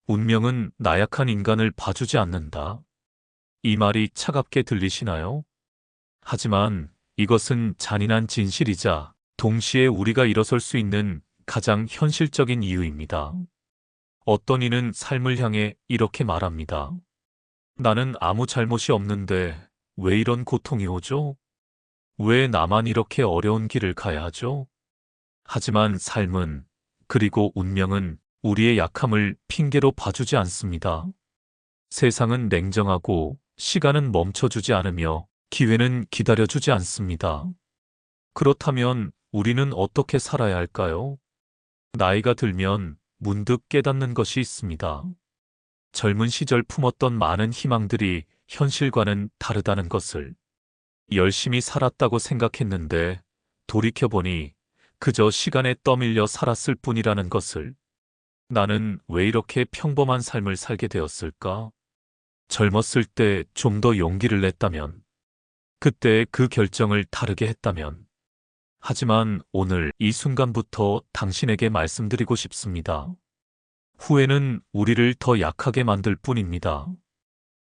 운명은 나약한 인간을 봐주지 않는다. 이 말이 차갑게 들리시나요? 하지만 이것은 잔인한 진실이자 동시에 우리가 일어설 수 있는 가장 현실적인 이유입니다. 어떤 이는 삶을 향해 이렇게 말합니다. 나는 아무 잘못이 없는데 왜 이런 고통이 오죠? 왜 나만 이렇게 어려운 길을 가야 하죠? 하지만 삶은, 그리고 운명은 우리의 약함을 핑계로 봐주지 않습니다. 세상은 냉정하고 시간은 멈춰주지 않으며 기회는 기다려주지 않습니다. 그렇다면 우리는 어떻게 살아야 할까요? 나이가 들면 문득 깨닫는 것이 있습니다. 젊은 시절 품었던 많은 희망들이 현실과는 다르다는 것을. 열심히 살았다고 생각했는데 돌이켜보니 그저 시간에 떠밀려 살았을 뿐이라는 것을. 나는 왜 이렇게 평범한 삶을 살게 되었을까? 젊었을 때 좀 더 용기를 냈다면, 그때 그 결정을 다르게 했다면. 하지만 오늘 이 순간부터 당신에게 말씀드리고 싶습니다. 후회는 우리를 더 약하게 만들 뿐입니다.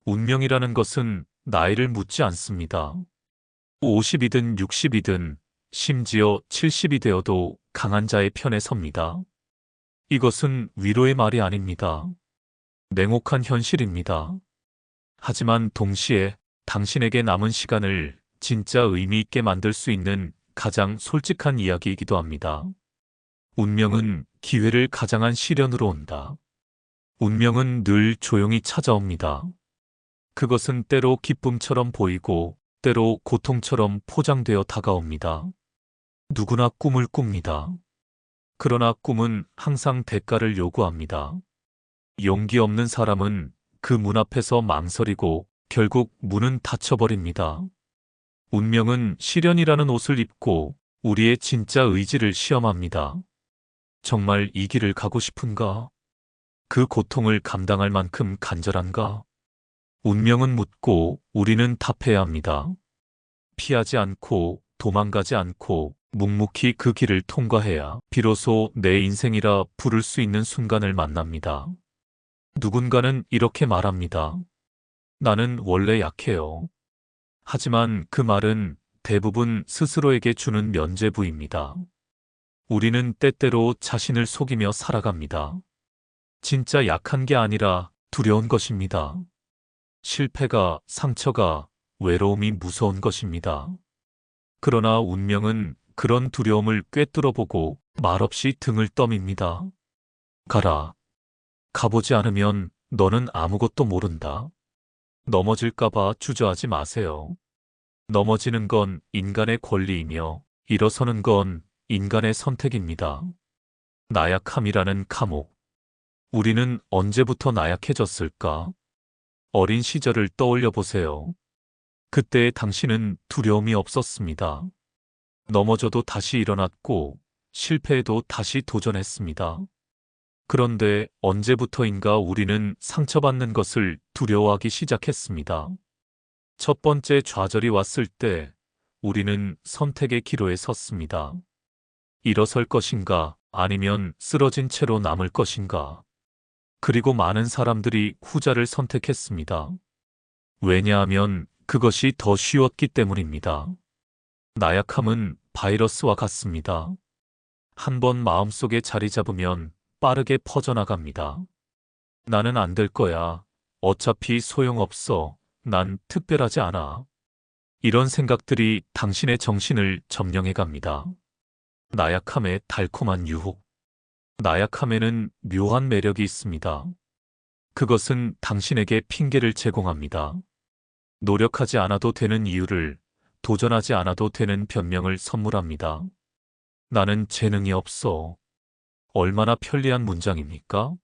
운명이라는 것은 나이를 묻지 않습니다. 50이든 60이든 심지어 70이 되어도 강한 자의 편에 섭니다. 이것은 위로의 말이 아닙니다. 냉혹한 현실입니다. 하지만 동시에 당신에게 남은 시간을 진짜 의미 있게 만들 수 있는 가장 솔직한 이야기이기도 합니다. 운명은 기회를 가장한 시련으로 온다. 운명은 늘 조용히 찾아옵니다. 그것은 때로 기쁨처럼 보이고 때로 고통처럼 포장되어 다가옵니다. 누구나 꿈을 꿉니다. 그러나 꿈은 항상 대가를 요구합니다. 용기 없는 사람은 그 문 앞에서 망설이고 결국 문은 닫혀버립니다. 운명은 시련이라는 옷을 입고 우리의 진짜 의지를 시험합니다. 정말 이 길을 가고 싶은가? 그 고통을 감당할 만큼 간절한가? 운명은 묻고 우리는 답해야 합니다. 피하지 않고 도망가지 않고 묵묵히 그 길을 통과해야 비로소 내 인생이라 부를 수 있는 순간을 만납니다. 누군가는 이렇게 말합니다. 나는 원래 약해요. 하지만 그 말은 대부분 스스로에게 주는 면죄부입니다. 우리는 때때로 자신을 속이며 살아갑니다. 진짜 약한 게 아니라 두려운 것입니다. 실패가, 상처가, 외로움이 무서운 것입니다. 그러나 운명은 그런 두려움을 꿰뚫어보고 말없이 등을 떠밉니다. 가라. 가보지 않으면 너는 아무것도 모른다. 넘어질까봐 주저하지 마세요. 넘어지는 건 인간의 권리이며 일어서는 건 인간의 선택입니다. 나약함이라는 감옥. 우리는 언제부터 나약해졌을까? 어린 시절을 떠올려 보세요. 그때의 당신은 두려움이 없었습니다. 넘어져도 다시 일어났고 실패해도 다시 도전했습니다. 그런데 언제부터인가 우리는 상처받는 것을 두려워하기 시작했습니다. 첫 번째 좌절이 왔을 때 우리는 선택의 기로에 섰습니다. 일어설 것인가 아니면 쓰러진 채로 남을 것인가. 그리고 많은 사람들이 후자를 선택했습니다. 왜냐하면 그것이 더 쉬웠기 때문입니다. 나약함은 바이러스와 같습니다. 한 번 마음속에 자리 잡으면 빠르게 퍼져나갑니다. 나는 안 될 거야. 어차피 소용없어. 난 특별하지 않아. 이런 생각들이 당신의 정신을 점령해 갑니다. 나약함의 달콤한 유혹. 나약함에는 묘한 매력이 있습니다. 그것은 당신에게 핑계를 제공합니다. 노력하지 않아도 되는 이유를, 도전하지 않아도 되는 변명을 선물합니다. 나는 재능이 없어. 얼마나 편리한 문장입니까?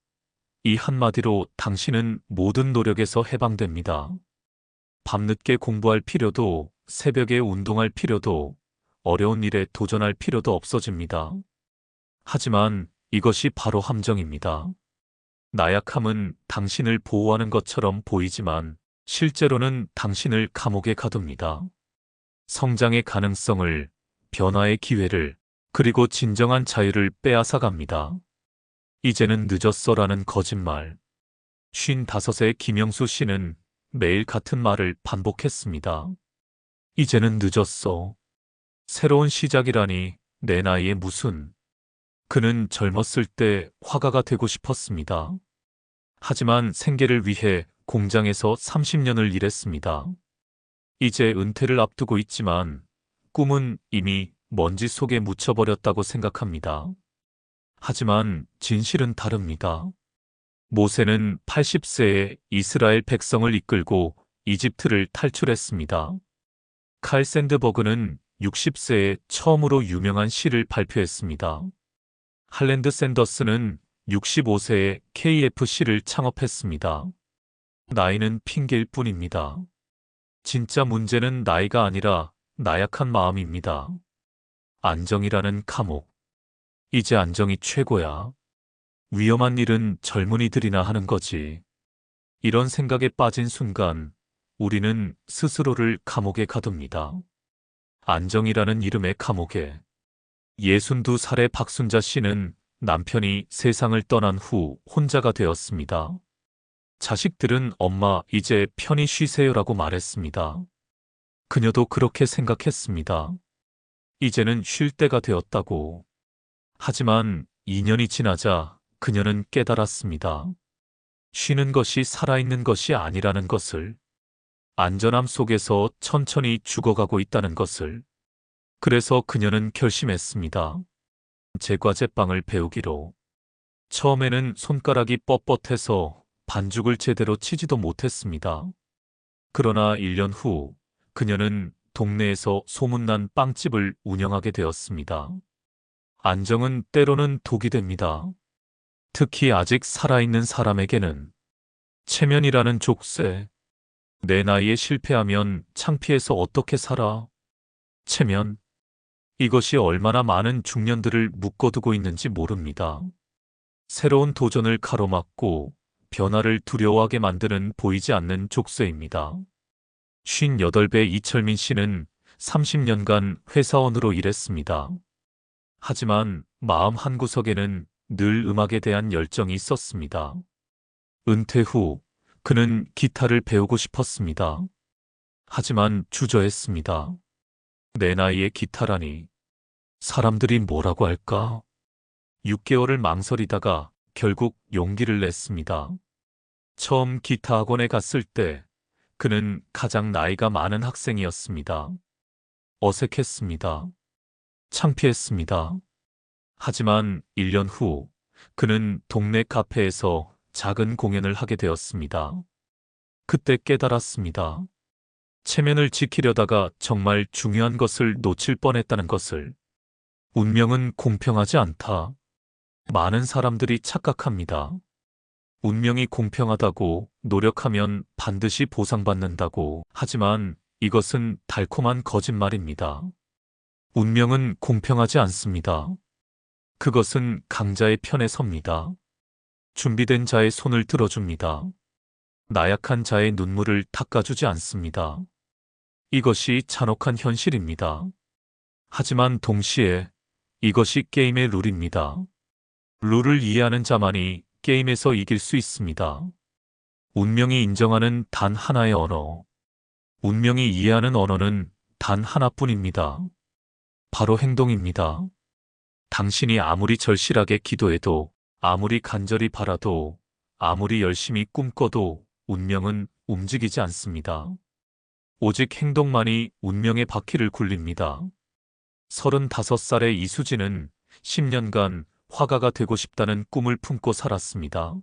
이 한마디로 당신은 모든 노력에서 해방됩니다. 밤늦게 공부할 필요도, 새벽에 운동할 필요도, 어려운 일에 도전할 필요도 없어집니다. 하지만 이것이 바로 함정입니다. 나약함은 당신을 보호하는 것처럼 보이지만 실제로는 당신을 감옥에 가둡니다. 성장의 가능성을, 변화의 기회를, 그리고 진정한 자유를 빼앗아갑니다. 이제는 늦었어라는 거짓말, 55세 김영수 씨는 매일 같은 말을 반복했습니다. 이제는 늦었어. 새로운 시작이라니 내 나이에 무슨. 그는 젊었을 때 화가가 되고 싶었습니다. 하지만 생계를 위해 공장에서 30년을 일했습니다. 이제 은퇴를 앞두고 있지만 꿈은 이미 먼지 속에 묻혀버렸다고 생각합니다. 하지만 진실은 다릅니다. 모세는 80세에 이스라엘 백성을 이끌고 이집트를 탈출했습니다. 칼 샌드버그는 60세에 처음으로 유명한 시를 발표했습니다. 할랜드 샌더스는 65세에 KFC를 창업했습니다. 나이는 핑계일 뿐입니다. 진짜 문제는 나이가 아니라 나약한 마음입니다. 안정이라는 감옥. 이제 안정이 최고야. 위험한 일은 젊은이들이나 하는 거지. 이런 생각에 빠진 순간 우리는 스스로를 감옥에 가둡니다. 안정이라는 이름의 감옥에. 62살의 박순자 씨는 남편이 세상을 떠난 후 혼자가 되었습니다. 자식들은 엄마 이제 편히 쉬세요라고 말했습니다. 그녀도 그렇게 생각했습니다. 이제는 쉴 때가 되었다고. 하지만 2년이 지나자 그녀는 깨달았습니다. 쉬는 것이 살아있는 것이 아니라는 것을. 안전함 속에서 천천히 죽어가고 있다는 것을. 그래서 그녀는 결심했습니다. 제과제빵을 배우기로. 처음에는 손가락이 뻣뻣해서 반죽을 제대로 치지도 못했습니다. 그러나 1년 후 그녀는 동네에서 소문난 빵집을 운영하게 되었습니다. 안정은 때로는 독이 됩니다. 특히 아직 살아있는 사람에게는. 체면이라는 족쇄. 내 나이에 실패하면 창피해서 어떻게 살아? 체면. 이것이 얼마나 많은 중년들을 묶어두고 있는지 모릅니다. 새로운 도전을 가로막고 변화를 두려워하게 만드는 보이지 않는 족쇄입니다. 58배 이철민 씨는 30년간 회사원으로 일했습니다. 하지만 마음 한구석에는 늘 음악에 대한 열정이 있었습니다. 은퇴 후 그는 기타를 배우고 싶었습니다. 하지만 주저했습니다. 내 나이에 기타라니. 사람들이 뭐라고 할까? 6개월을 망설이다가 결국 용기를 냈습니다. 처음 기타 학원에 갔을 때 그는 가장 나이가 많은 학생이었습니다. 어색했습니다. 창피했습니다. 하지만 1년 후 그는 동네 카페에서 작은 공연을 하게 되었습니다. 그때 깨달았습니다. 체면을 지키려다가 정말 중요한 것을 놓칠 뻔했다는 것을. 운명은 공평하지 않다. 많은 사람들이 착각합니다. 운명이 공평하다고 노력하면 반드시 보상받는다고. 하지만 이것은 달콤한 거짓말입니다. 운명은 공평하지 않습니다. 그것은 강자의 편에 섭니다. 준비된 자의 손을 들어줍니다. 나약한 자의 눈물을 닦아주지 않습니다. 이것이 잔혹한 현실입니다. 하지만 동시에 이것이 게임의 룰입니다. 룰을 이해하는 자만이 게임에서 이길 수 있습니다. 운명이 인정하는 단 하나의 언어. 운명이 이해하는 언어는 단 하나뿐입니다. 바로 행동입니다. 당신이 아무리 절실하게 기도해도, 아무리 간절히 바라도, 아무리 열심히 꿈꿔도 운명은 움직이지 않습니다. 오직 행동만이 운명의 바퀴를 굴립니다. 35살의 이수진은 10년간 화가가 되고 싶다는 꿈을 품고 살았습니다.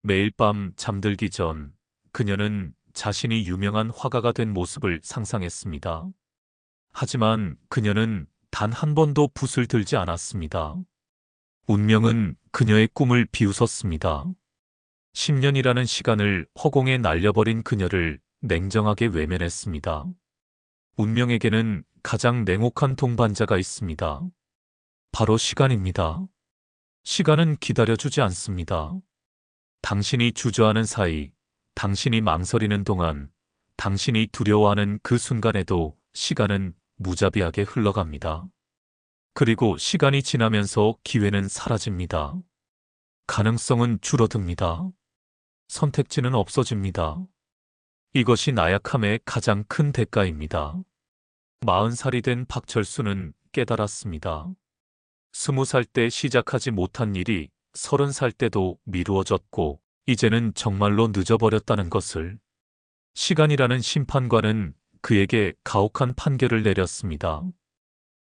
매일 밤 잠들기 전 그녀는 자신이 유명한 화가가 된 모습을 상상했습니다. 하지만 그녀는 단 한 번도 붓을 들지 않았습니다. 운명은 그녀의 꿈을 비웃었습니다. 10년이라는 시간을 허공에 날려버린 그녀를 냉정하게 외면했습니다. 운명에게는 가장 냉혹한 동반자가 있습니다. 바로 시간입니다. 시간은 기다려주지 않습니다. 당신이 주저하는 사이, 당신이 망설이는 동안, 당신이 두려워하는 그 순간에도 시간은 무자비하게 흘러갑니다. 그리고 시간이 지나면서 기회는 사라집니다. 가능성은 줄어듭니다. 선택지는 없어집니다. 이것이 나약함의 가장 큰 대가입니다. 40살이 된 박철수는 깨달았습니다. 20살 때 시작하지 못한 일이 30살 때도 미루어졌고 이제는 정말로 늦어버렸다는 것을. 시간이라는 심판관은 그에게 가혹한 판결을 내렸습니다.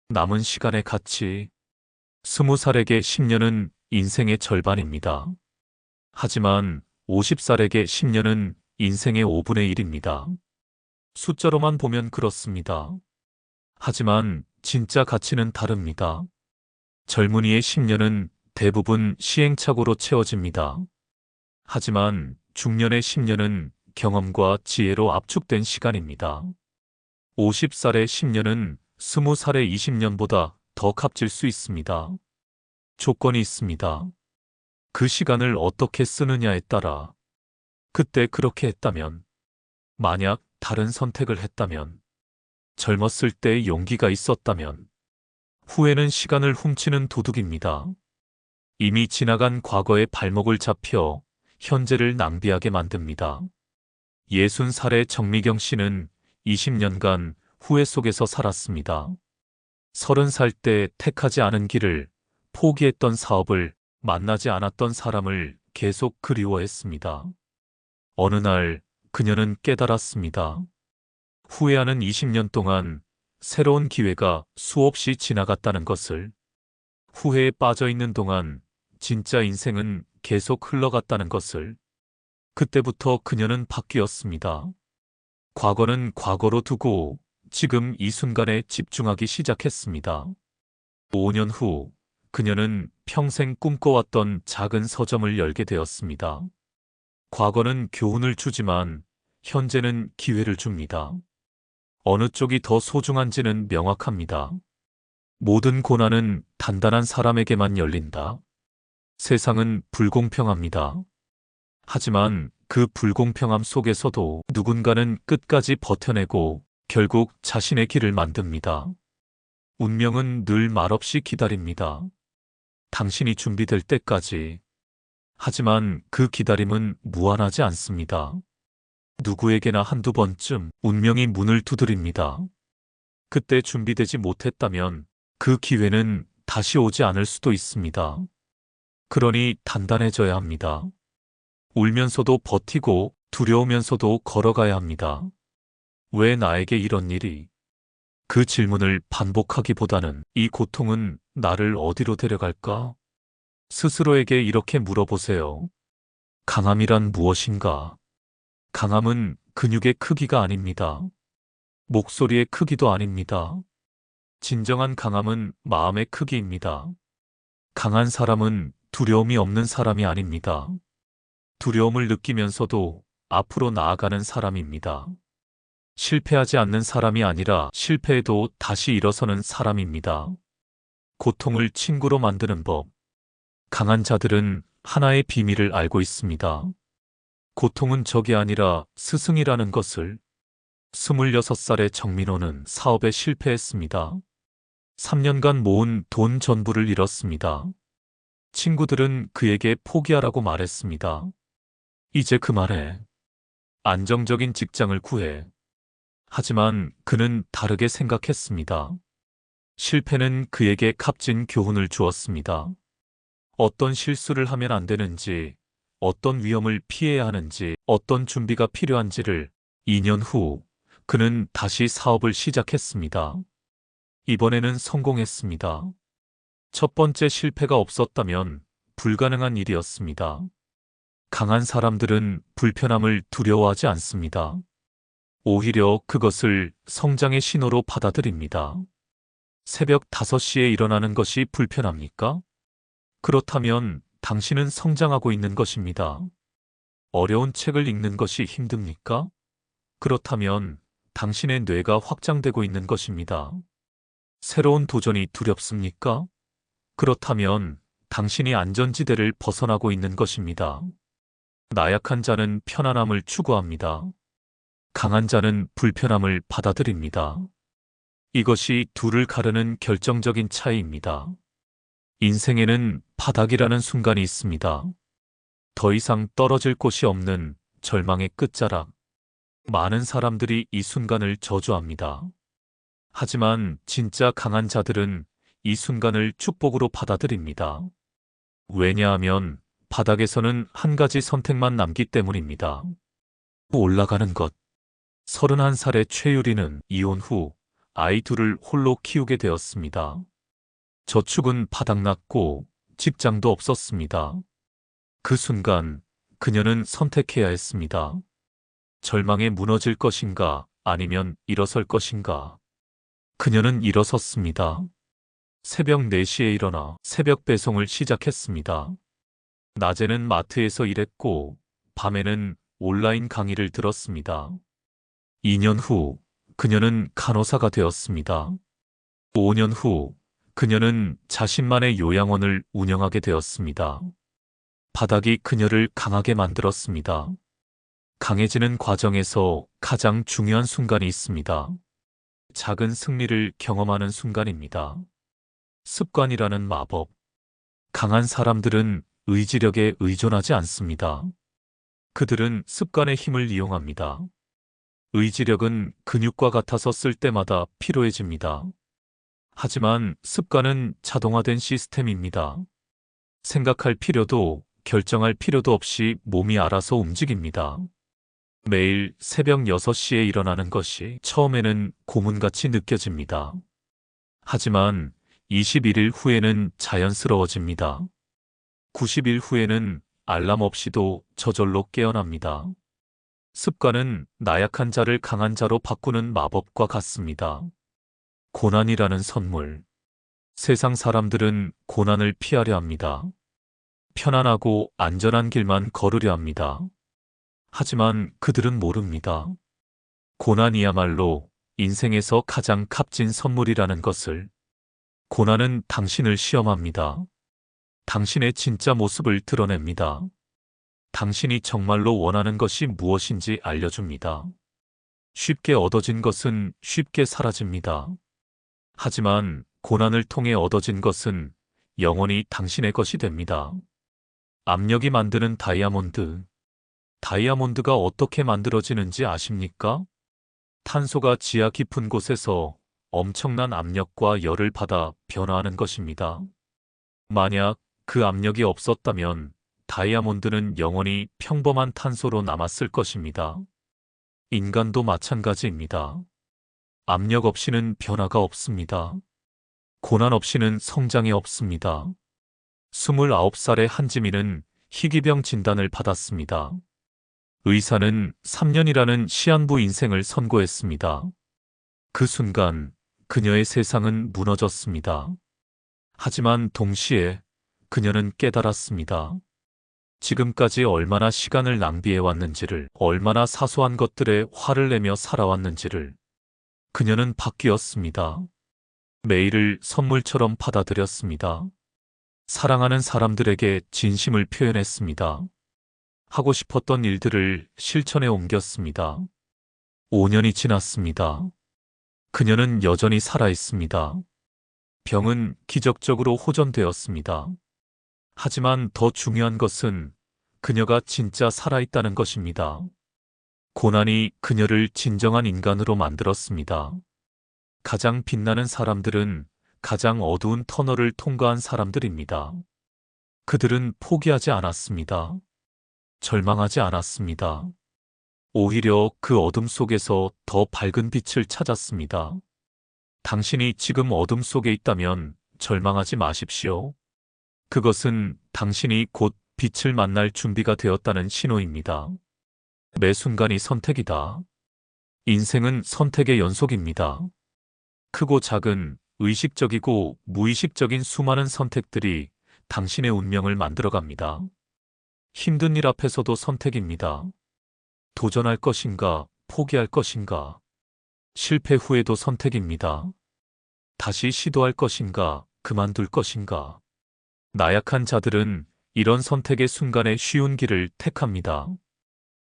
남은 시간의 가치. 20살에게 10년은 인생의 절반입니다. 하지만 50살에게 10년은 인생의 5분의 1입니다. 숫자로만 보면 그렇습니다. 하지만 진짜 가치는 다릅니다. 젊은이의 10년은 대부분 시행착오로 채워집니다. 하지만 중년의 10년은 경험과 지혜로 압축된 시간입니다. 50살의 10년은 20살의 20년보다 더 값질 수 있습니다. 조건이 있습니다. 그 시간을 어떻게 쓰느냐에 따라. 그때 그렇게 했다면, 만약 다른 선택을 했다면, 젊었을 때 용기가 있었다면, 후회는 시간을 훔치는 도둑입니다. 이미 지나간 과거의 발목을 잡혀 현재를 낭비하게 만듭니다. 60살의 정미경 씨는 20년간 후회 속에서 살았습니다. 30살 때 택하지 않은 길을, 포기했던 사업을, 만나지 않았던 사람을 계속 그리워했습니다. 어느 날 그녀는 깨달았습니다. 후회하는 20년 동안 새로운 기회가 수없이 지나갔다는 것을. 후회에 빠져 있는 동안 진짜 인생은 계속 흘러갔다는 것을. 그때부터 그녀는 바뀌었습니다. 과거는 과거로 두고 지금 이 순간에 집중하기 시작했습니다. 5년 후 그녀는 평생 꿈꿔왔던 작은 서점을 열게 되었습니다. 과거는 교훈을 주지만 현재는 기회를 줍니다. 어느 쪽이 더 소중한지는 명확합니다. 모든 고난은 단단한 사람에게만 열린다. 세상은 불공평합니다. 하지만 그 불공평함 속에서도 누군가는 끝까지 버텨내고 결국 자신의 길을 만듭니다. 운명은 늘 말없이 기다립니다. 당신이 준비될 때까지. 하지만 그 기다림은 무한하지 않습니다. 누구에게나 한두 번쯤 운명이 문을 두드립니다. 그때 준비되지 못했다면 그 기회는 다시 오지 않을 수도 있습니다. 그러니 단단해져야 합니다. 울면서도 버티고 두려우면서도 걸어가야 합니다. 왜 나에게 이런 일이? 그 질문을 반복하기보다는 이 고통은 나를 어디로 데려갈까? 스스로에게 이렇게 물어보세요. 강함이란 무엇인가? 강함은 근육의 크기가 아닙니다. 목소리의 크기도 아닙니다. 진정한 강함은 마음의 크기입니다. 강한 사람은 두려움이 없는 사람이 아닙니다. 두려움을 느끼면서도 앞으로 나아가는 사람입니다. 실패하지 않는 사람이 아니라 실패해도 다시 일어서는 사람입니다. 고통을 친구로 만드는 법. 강한 자들은 하나의 비밀을 알고 있습니다. 고통은 적이 아니라 스승이라는 것을. 26살의 정민호는 사업에 실패했습니다. 3년간 모은 돈 전부를 잃었습니다. 친구들은 그에게 포기하라고 말했습니다. 이제 그만해. 안정적인 직장을 구해. 하지만 그는 다르게 생각했습니다. 실패는 그에게 값진 교훈을 주었습니다. 어떤 실수를 하면 안 되는지, 어떤 위험을 피해야 하는지, 어떤 준비가 필요한지를. 2년 후 그는 다시 사업을 시작했습니다. 이번에는 성공했습니다. 첫 번째 실패가 없었다면 불가능한 일이었습니다. 강한 사람들은 불편함을 두려워하지 않습니다. 오히려 그것을 성장의 신호로 받아들입니다. 새벽 5시에 일어나는 것이 불편합니까? 그렇다면 당신은 성장하고 있는 것입니다. 어려운 책을 읽는 것이 힘듭니까? 그렇다면 당신의 뇌가 확장되고 있는 것입니다. 새로운 도전이 두렵습니까? 그렇다면 당신이 안전지대를 벗어나고 있는 것입니다. 나약한 자는 편안함을 추구합니다. 강한 자는 불편함을 받아들입니다. 이것이 둘을 가르는 결정적인 차이입니다. 인생에는 바닥이라는 순간이 있습니다. 더 이상 떨어질 곳이 없는 절망의 끝자락. 많은 사람들이 이 순간을 저주합니다. 하지만 진짜 강한 자들은 이 순간을 축복으로 받아들입니다. 왜냐하면 바닥에서는 한 가지 선택만 남기 때문입니다. 올라가는 것. 31살의 최유리는 이혼 후 아이 둘을 홀로 키우게 되었습니다. 저축은 바닥났고 직장도 없었습니다. 그 순간 그녀는 선택해야 했습니다. 절망에 무너질 것인가 아니면 일어설 것인가. 그녀는 일어섰습니다. 새벽 4시에 일어나 새벽 배송을 시작했습니다. 낮에는 마트에서 일했고 밤에는 온라인 강의를 들었습니다. 2년 후 그녀는 간호사가 되었습니다. 5년 후 그녀는 자신만의 요양원을 운영하게 되었습니다. 바닥이 그녀를 강하게 만들었습니다. 강해지는 과정에서 가장 중요한 순간이 있습니다. 작은 승리를 경험하는 순간입니다. 습관이라는 마법. 강한 사람들은 의지력에 의존하지 않습니다. 그들은 습관의 힘을 이용합니다. 의지력은 근육과 같아서 쓸 때마다 피로해집니다. 하지만 습관은 자동화된 시스템입니다. 생각할 필요도 결정할 필요도 없이 몸이 알아서 움직입니다. 매일 새벽 6시에 일어나는 것이 처음에는 고문같이 느껴집니다. 하지만 21일 후에는 자연스러워집니다. 90일 후에는 알람 없이도 저절로 깨어납니다. 습관은 나약한 자를 강한 자로 바꾸는 마법과 같습니다. 고난이라는 선물. 세상 사람들은 고난을 피하려 합니다. 편안하고 안전한 길만 걸으려 합니다. 하지만 그들은 모릅니다. 고난이야말로 인생에서 가장 값진 선물이라는 것을. 고난은 당신을 시험합니다. 당신의 진짜 모습을 드러냅니다. 당신이 정말로 원하는 것이 무엇인지 알려줍니다. 쉽게 얻어진 것은 쉽게 사라집니다. 하지만 고난을 통해 얻어진 것은 영원히 당신의 것이 됩니다. 압력이 만드는 다이아몬드. 다이아몬드가 어떻게 만들어지는지 아십니까? 탄소가 지하 깊은 곳에서 엄청난 압력과 열을 받아 변화하는 것입니다. 만약 그 압력이 없었다면 다이아몬드는 영원히 평범한 탄소로 남았을 것입니다. 인간도 마찬가지입니다. 압력 없이는 변화가 없습니다. 고난 없이는 성장이 없습니다. 29살의 한지민은 희귀병 진단을 받았습니다. 의사는 3년이라는 시한부 인생을 선고했습니다. 그 순간 그녀의 세상은 무너졌습니다. 하지만 동시에 그녀는 깨달았습니다. 지금까지 얼마나 시간을 낭비해왔는지를, 얼마나 사소한 것들에 화를 내며 살아왔는지를. 그녀는 바뀌었습니다. 매일을 선물처럼 받아들였습니다. 사랑하는 사람들에게 진심을 표현했습니다. 하고 싶었던 일들을 실천에 옮겼습니다. 5년이 지났습니다. 그녀는 여전히 살아있습니다. 병은 기적적으로 호전되었습니다. 하지만 더 중요한 것은 그녀가 진짜 살아있다는 것입니다. 고난이 그녀를 진정한 인간으로 만들었습니다. 가장 빛나는 사람들은 가장 어두운 터널을 통과한 사람들입니다. 그들은 포기하지 않았습니다. 절망하지 않았습니다. 오히려 그 어둠 속에서 더 밝은 빛을 찾았습니다. 당신이 지금 어둠 속에 있다면 절망하지 마십시오. 그것은 당신이 곧 빛을 만날 준비가 되었다는 신호입니다. 매 순간이 선택이다. 인생은 선택의 연속입니다. 크고 작은, 의식적이고 무의식적인 수많은 선택들이 당신의 운명을 만들어갑니다. 힘든 일 앞에서도 선택입니다. 도전할 것인가, 포기할 것인가. 실패 후에도 선택입니다. 다시 시도할 것인가, 그만둘 것인가. 나약한 자들은 이런 선택의 순간에 쉬운 길을 택합니다.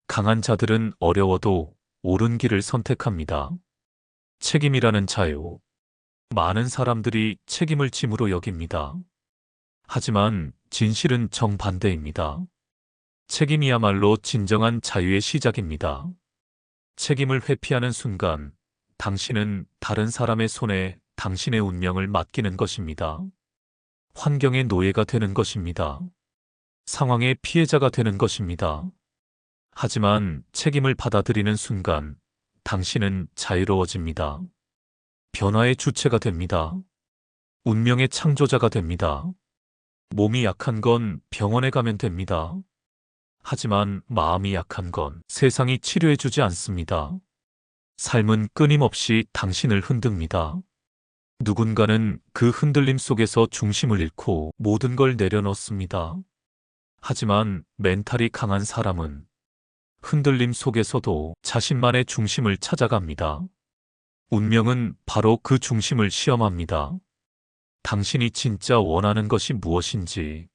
강한 자들은 어려워도 옳은 길을 선택합니다. 책임이라는 자유. 많은 사람들이 책임을 짐으로 여깁니다. 하지만 진실은 정반대입니다. 책임이야말로 진정한 자유의 시작입니다. 책임을 회피하는 순간 당신은 다른 사람의 손에 당신의 운명을 맡기는 것입니다. 환경의 노예가 되는 것입니다. 상황의 피해자가 되는 것입니다. 하지만 책임을 받아들이는 순간 당신은 자유로워집니다. 변화의 주체가 됩니다. 운명의 창조자가 됩니다. 몸이 약한 건 병원에 가면 됩니다. 하지만 마음이 약한 건 세상이 치료해주지 않습니다. 삶은 끊임없이 당신을 흔듭니다. 누군가는 그 흔들림 속에서 중심을 잃고 모든 걸 내려놓습니다. 하지만 멘탈이 강한 사람은 흔들림 속에서도 자신만의 중심을 찾아갑니다. 운명은 바로 그 중심을 시험합니다. 당신이 진짜 원하는 것이 무엇인지,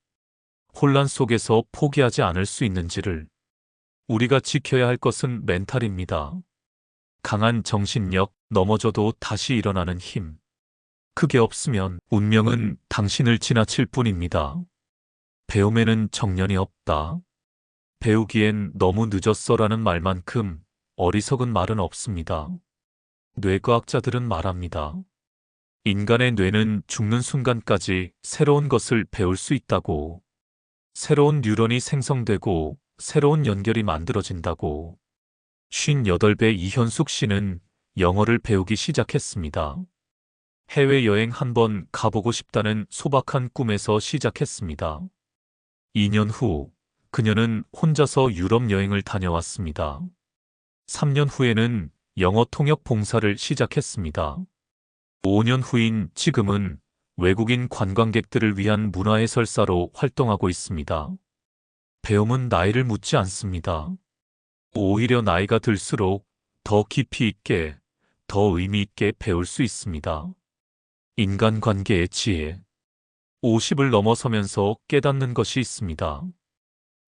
혼란 속에서 포기하지 않을 수 있는지를. 우리가 지켜야 할 것은 멘탈입니다. 강한 정신력, 넘어져도 다시 일어나는 힘. 그게 없으면 운명은 당신을 지나칠 뿐입니다. 배움에는 정년이 없다. 배우기엔 너무 늦었어라는 말만큼 어리석은 말은 없습니다. 뇌과학자들은 말합니다. 인간의 뇌는 죽는 순간까지 새로운 것을 배울 수 있다고. 새로운 뉴런이 생성되고 새로운 연결이 만들어진다고. 58배 이현숙 씨는 영어를 배우기 시작했습니다. 해외여행 한번 가보고 싶다는 소박한 꿈에서 시작했습니다. 2년 후 그녀는 혼자서 유럽 여행을 다녀왔습니다. 3년 후에는 영어 통역 봉사를 시작했습니다. 5년 후인 지금은 외국인 관광객들을 위한 문화해설사로 활동하고 있습니다. 배움은 나이를 묻지 않습니다. 오히려 나이가 들수록 더 깊이 있게, 더 의미 있게 배울 수 있습니다. 인간관계의 지혜. 50을 넘어서면서 깨닫는 것이 있습니다.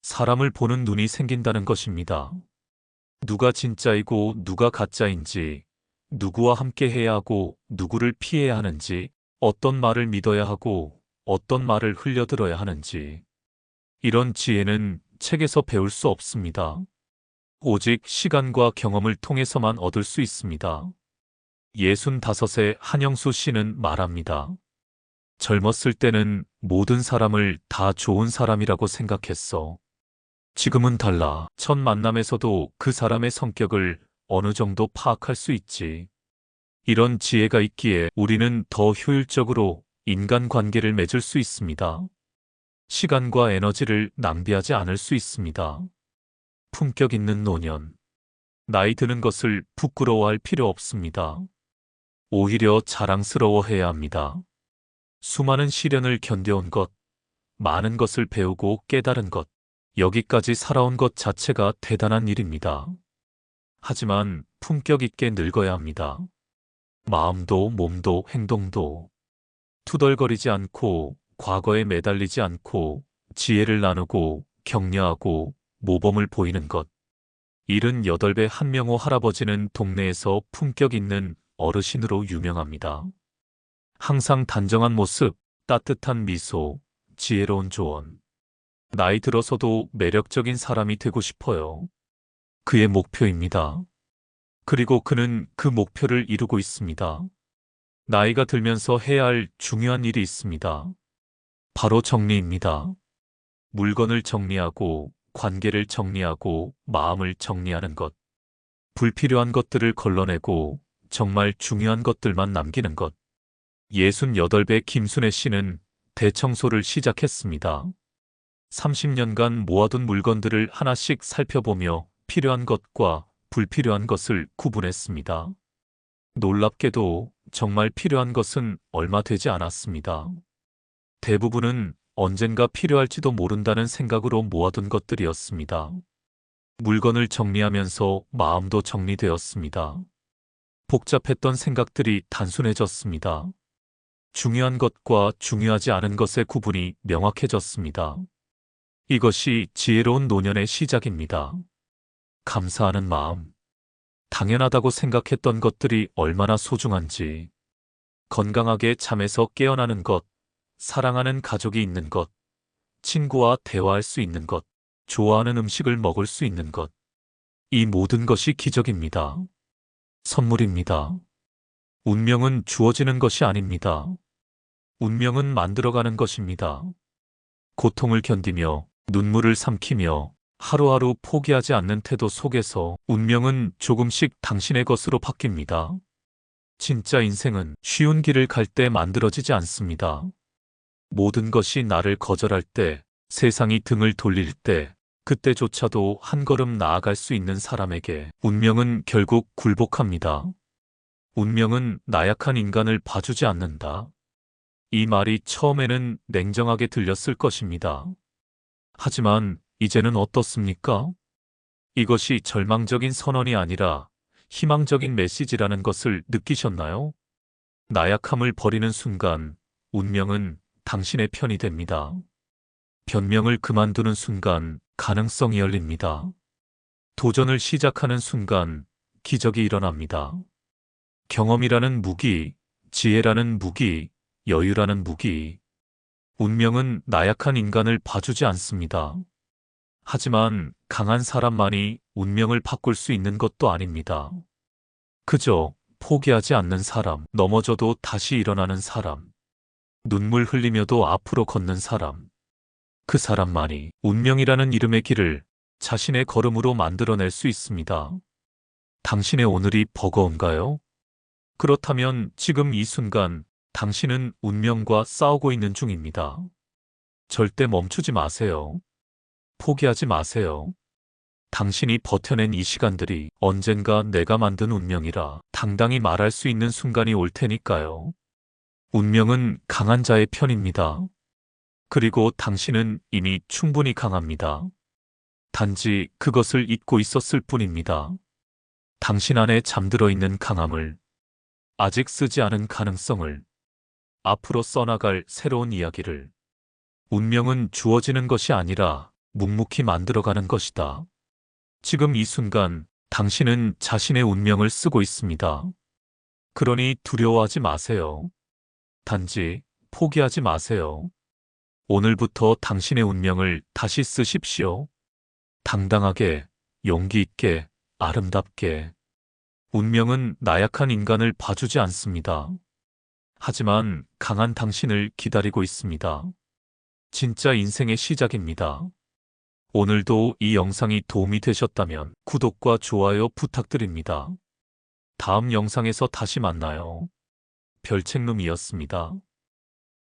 사람을 보는 눈이 생긴다는 것입니다. 누가 진짜이고 누가 가짜인지, 누구와 함께 해야 하고 누구를 피해야 하는지, 어떤 말을 믿어야 하고 어떤 말을 흘려들어야 하는지. 이런 지혜는 책에서 배울 수 없습니다. 오직 시간과 경험을 통해서만 얻을 수 있습니다. 65의 한영수 씨는 말합니다. 젊었을 때는 모든 사람을 다 좋은 사람이라고 생각했어. 지금은 달라. 첫 만남에서도 그 사람의 성격을 어느 정도 파악할 수 있지. 이런 지혜가 있기에 우리는 더 효율적으로 인간관계를 맺을 수 있습니다. 시간과 에너지를 낭비하지 않을 수 있습니다. 품격 있는 노년. 나이 드는 것을 부끄러워할 필요 없습니다. 오히려 자랑스러워해야 합니다. 수많은 시련을 견뎌온 것, 많은 것을 배우고 깨달은 것, 여기까지 살아온 것 자체가 대단한 일입니다. 하지만 품격 있게 늙어야 합니다. 마음도 몸도 행동도. 투덜거리지 않고 과거에 매달리지 않고 지혜를 나누고 격려하고 모범을 보이는 것. 78배 한명호 할아버지는 동네에서 품격 있는 어르신으로 유명합니다. 항상 단정한 모습, 따뜻한 미소, 지혜로운 조언. 나이 들어서도 매력적인 사람이 되고 싶어요. 그의 목표입니다. 그리고 그는 그 목표를 이루고 있습니다. 나이가 들면서 해야 할 중요한 일이 있습니다. 바로 정리입니다. 물건을 정리하고 관계를 정리하고 마음을 정리하는 것. 불필요한 것들을 걸러내고 정말 중요한 것들만 남기는 것. 68배 김순애 씨는 대청소를 시작했습니다. 30년간 모아둔 물건들을 하나씩 살펴보며 필요한 것과 불필요한 것을 구분했습니다. 놀랍게도 정말 필요한 것은 얼마 되지 않았습니다. 대부분은 언젠가 필요할지도 모른다는 생각으로 모아둔 것들이었습니다. 물건을 정리하면서 마음도 정리되었습니다. 복잡했던 생각들이 단순해졌습니다. 중요한 것과 중요하지 않은 것의 구분이 명확해졌습니다. 이것이 지혜로운 노년의 시작입니다. 감사하는 마음. 당연하다고 생각했던 것들이 얼마나 소중한지. 건강하게 잠에서 깨어나는 것, 사랑하는 가족이 있는 것, 친구와 대화할 수 있는 것, 좋아하는 음식을 먹을 수 있는 것. 이 모든 것이 기적입니다. 선물입니다. 운명은 주어지는 것이 아닙니다. 운명은 만들어가는 것입니다. 고통을 견디며 눈물을 삼키며 하루하루 포기하지 않는 태도 속에서 운명은 조금씩 당신의 것으로 바뀝니다. 진짜 인생은 쉬운 길을 갈 때 만들어지지 않습니다. 모든 것이 나를 거절할 때, 세상이 등을 돌릴 때, 그때조차도 한 걸음 나아갈 수 있는 사람에게 운명은 결국 굴복합니다. 운명은 나약한 인간을 봐주지 않는다. 이 말이 처음에는 냉정하게 들렸을 것입니다. 하지만 이제는 어떻습니까? 이것이 절망적인 선언이 아니라 희망적인 메시지라는 것을 느끼셨나요? 나약함을 버리는 순간 운명은 당신의 편이 됩니다. 변명을 그만두는 순간 가능성이 열립니다. 도전을 시작하는 순간 기적이 일어납니다. 경험이라는 무기, 지혜라는 무기, 여유라는 무기. 운명은 나약한 인간을 봐주지 않습니다. 하지만 강한 사람만이 운명을 바꿀 수 있는 것도 아닙니다. 그저 포기하지 않는 사람, 넘어져도 다시 일어나는 사람, 눈물 흘리며도 앞으로 걷는 사람. 그 사람만이 운명이라는 이름의 길을 자신의 걸음으로 만들어낼 수 있습니다. 당신의 오늘이 버거운가요? 그렇다면 지금 이 순간 당신은 운명과 싸우고 있는 중입니다. 절대 멈추지 마세요. 포기하지 마세요. 당신이 버텨낸 이 시간들이 언젠가 내가 만든 운명이라 당당히 말할 수 있는 순간이 올 테니까요. 운명은 강한 자의 편입니다. 그리고 당신은 이미 충분히 강합니다. 단지 그것을 잊고 있었을 뿐입니다. 당신 안에 잠들어 있는 강함을, 아직 쓰지 않은 가능성을, 앞으로 써나갈 새로운 이야기를. 운명은 주어지는 것이 아니라 묵묵히 만들어가는 것이다. 지금 이 순간 당신은 자신의 운명을 쓰고 있습니다. 그러니 두려워하지 마세요. 단지 포기하지 마세요. 오늘부터 당신의 운명을 다시 쓰십시오. 당당하게, 용기 있게, 아름답게. 운명은 나약한 인간을 봐주지 않습니다. 하지만 강한 당신을 기다리고 있습니다. 진짜 인생의 시작입니다. 오늘도 이 영상이 도움이 되셨다면 구독과 좋아요 부탁드립니다. 다음 영상에서 다시 만나요. 별책룸이었습니다.